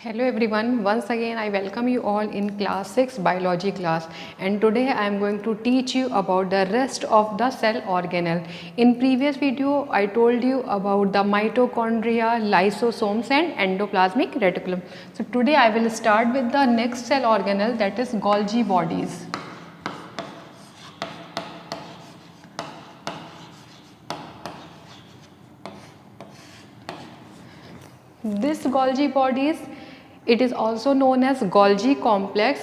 Hello everyone, once again I welcome you all in class 6 biology class, and today I am going to teach you about the rest of the cell organelle. In previous video I told you about the mitochondria, lysosomes and endoplasmic reticulum. So today I will start with the next cell organelle, that is Golgi bodies. This Golgi bodies, it is also known as Golgi complex,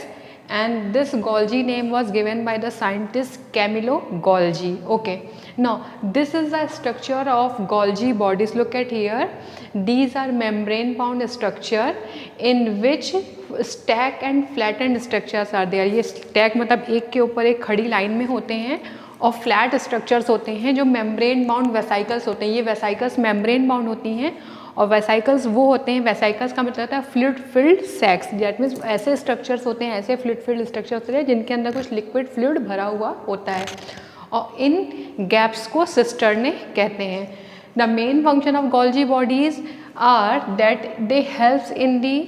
and this Golgi name was given by the scientist Camillo Golgi. Okay, now this is the structure of Golgi bodies. Look at here, these are membrane bound structure in which stack and flattened structures are there. ये stack मतलब एक के ऊपर एक खड़ी line में होते हैं और फ्लैट स्ट्रक्चर्स होते हैं जो मेम्ब्रेन बाउंड वेसाइकल्स होते हैं. ये वेसाइकल्स मेम्ब्रेन बाउंड होती हैं और वेसाइकल्स वो होते हैं, वेसाइकल्स का मतलब होता है फ्लूइड फिल्ड सैक्स. दैट मीन्स ऐसे स्ट्रक्चर्स होते हैं, ऐसे फ्लूइड फिल्ड स्ट्रक्चर्स होते हैं जिनके अंदर कुछ लिक्विड फ्लूइड भरा हुआ होता है और इन गैप्स को सिस्टर्ने कहते हैं. The main function of Golgi bodies are that they helps in the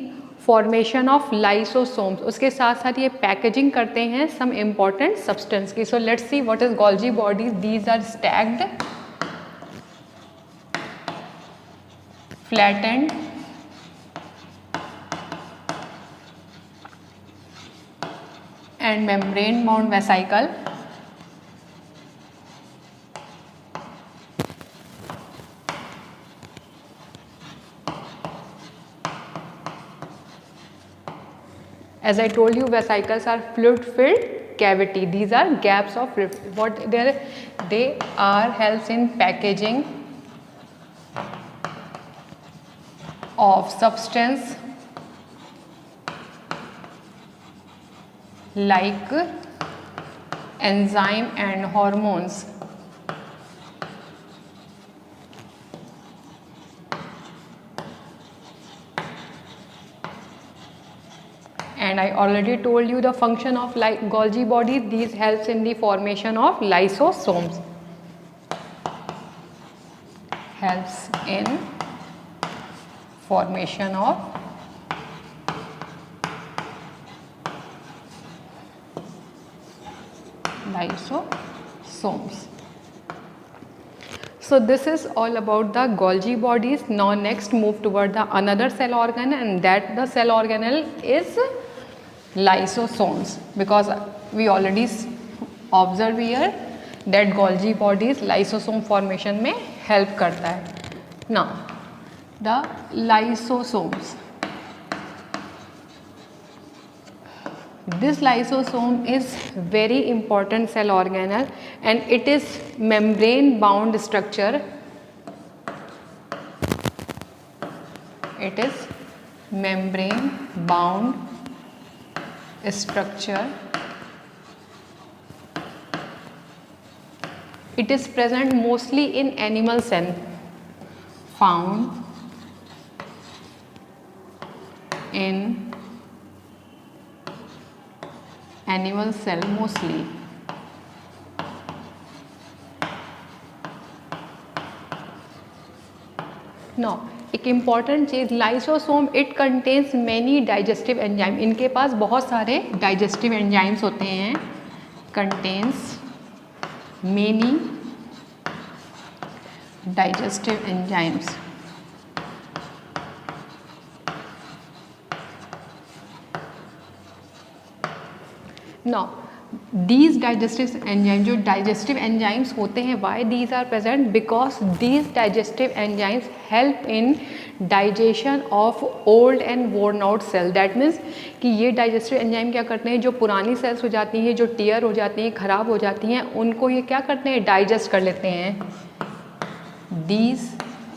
formation of lysosomes. उसके साथ साथ ये पैकेजिंग करते हैं सम इम्पॉर्टेंट सब्सटेंस की. So let's see what is Golgi bodies. These are stacked, flattened, and membrane bound vesicle. As I told you, vesicles are fluid filled cavity. These are gaps of what they are helps in packaging of substance like enzyme and hormones. And I already told you the function of Golgi bodies. These helps in the formation of lysosomes. Helps in formation of lysosomes. So this is all about the Golgi bodies. Now next move toward the another cell organ, and that the cell organelle is lysosomes, because we already observe here that Golgi bodies lysosome formation में help करता है. Now the lysosomes. This lysosome is very important cell organelle, and it is membrane bound structure. It is membrane bound structure. It is present mostly in animal cell, found in animal cell mostly. Now एक important cheese, lysosome it contains many digestive enzyme. इनके पास बहुत सारे digestive enzymes होते हैं. Contains many digestive enzymes. Now these digestive enzymes, जो digestive enzymes होते हैं, why these are present? Because these digestive enzymes help in digestion of old and worn out cell. That means कि ये digestive enzyme क्या करते हैं, जो पुरानी cells हो जाती हैं, जो tear हो जाती हैं, ख़राब हो जाती हैं, उनको ये क्या करते हैं, digest कर लेते हैं. These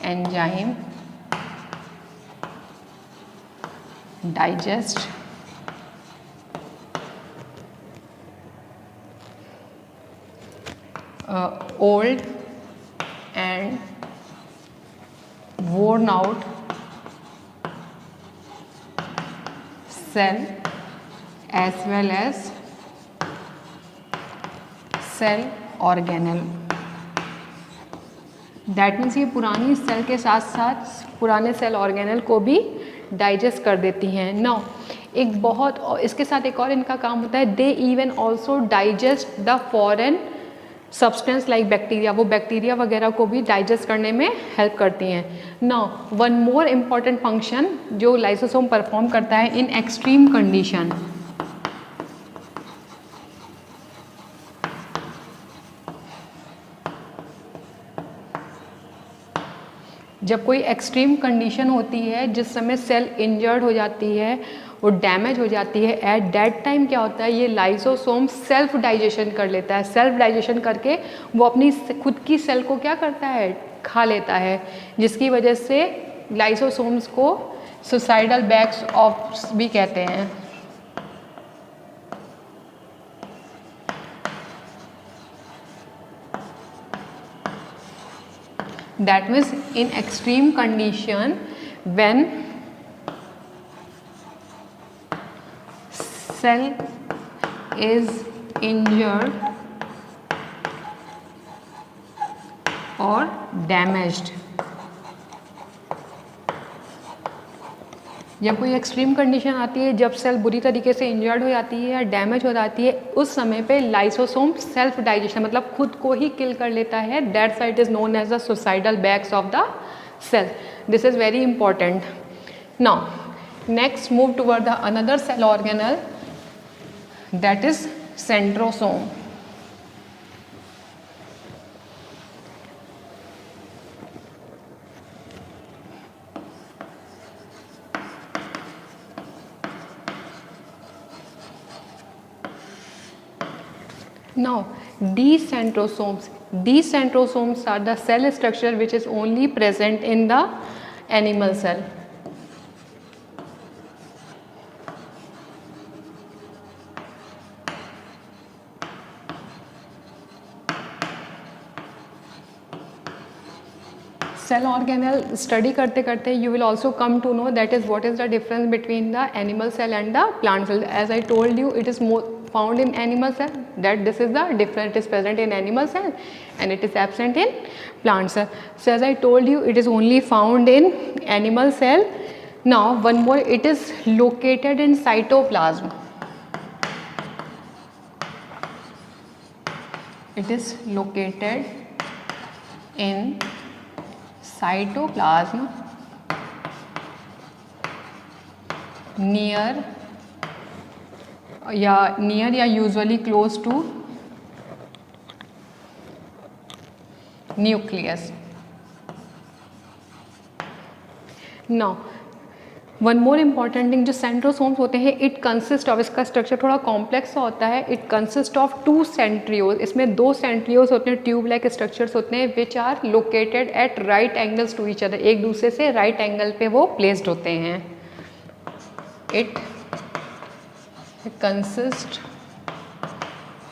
enzyme digest old and worn out cell as well as cell organelle. That means ये पुरानी सेल के साथ साथ पुराने सेल ऑर्गेनल को भी डाइजेस्ट कर देती हैं। नाउ एक बहुत, इसके साथ एक और इनका काम होता है, they even also digest the foreign substance like bacteria, वो बैक्टीरिया वगैरह को भी डाइजेस्ट करने में हेल्प करती हैं। Now one more important function जो लाइसोसोम परफॉर्म करता है इन एक्सट्रीम कंडीशन, जब कोई एक्सट्रीम कंडीशन होती है जिस समय सेल इंजर्ड हो जाती है, वो डैमेज हो जाती है, एट दैट टाइम क्या होता है, ये लाइसोसोम सेल्फ डाइजेशन कर लेता है। सेल्फ डाइजेशन करके वो अपनी खुद की सेल को क्या करता है, खा लेता है, जिसकी वजह से लाइसोसोम्स को सुसाइडल बैग्स ऑफ भी कहते हैं। That means in extreme condition, when cell is injured or damaged, जब कोई एक्सट्रीम कंडीशन आती है, जब सेल बुरी तरीके से इंजर्ड हो जाती है या डैमेज हो जाती है, उस समय पे लाइसोसोम सेल्फ डाइजेशन मतलब खुद को ही किल कर लेता है। That site is known as the suicidal bags of the cell. This is very important. Now next move toward the another cell organelle, that is centrosome. Now decentrosomes. Decentrosomes are the cell structure which is only present in the animal cell. Cell organelle study करते करते you will also come to know that is what is the difference between the animal cell and the plant cell. As I told you, it is more found in animal cell, that this is the difference, it is present in animal cell and it is absent in plant cell. So as I told you, it is only found in animal cell. Now one more, it is located in cytoplasm. It is located in cytoplasm near या usually close to nucleus. Now one more important thing, जो centrosomes होते हैं, it consist of, इसका structure थोड़ा complex सा होता है। It consist of 2 सेंट्रियोज, इसमें 2 सेंट्रियोज होते हैं, ट्यूब लाइक स्ट्रक्चर्स होते हैं, which are located at right angles to each other, एक दूसरे से राइट एंगल पे वो प्लेस्ड होते हैं। It consist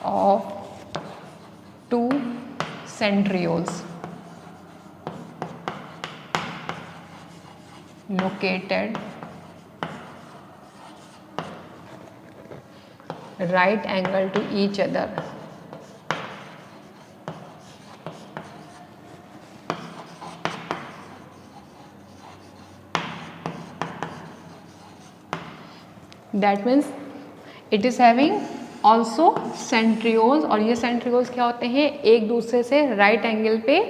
of 2 सेंट्रियोज located right angle to each other. That means it is having also centrioles, और ये centrioles क्या होते हैं, एक दूसरे से right angle पे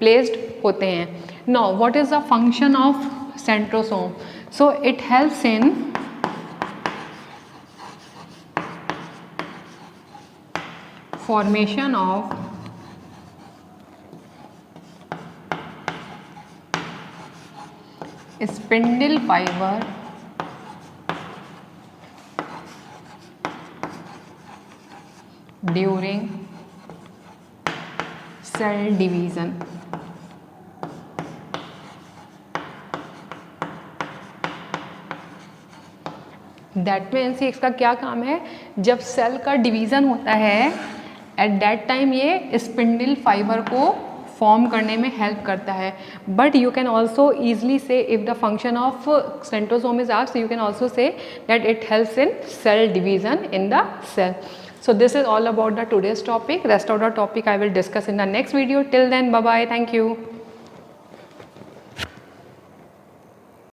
placed होते हैं. Now what is the function of centrosome? So it helps in formation of spindle fiber during cell division. That means इसका क्या काम है, जब सेल का डिवीज़न होता है एट दैट टाइम ये स्पिंडल फाइबर को फॉर्म करने में हेल्प करता है. But you can also easily say if the function of centrosome is asked, you can also say that it helps in cell division in the cell. So this is all about the today's topic. Rest of the topic I will discuss in the next video. Till then, bye bye. Thank you.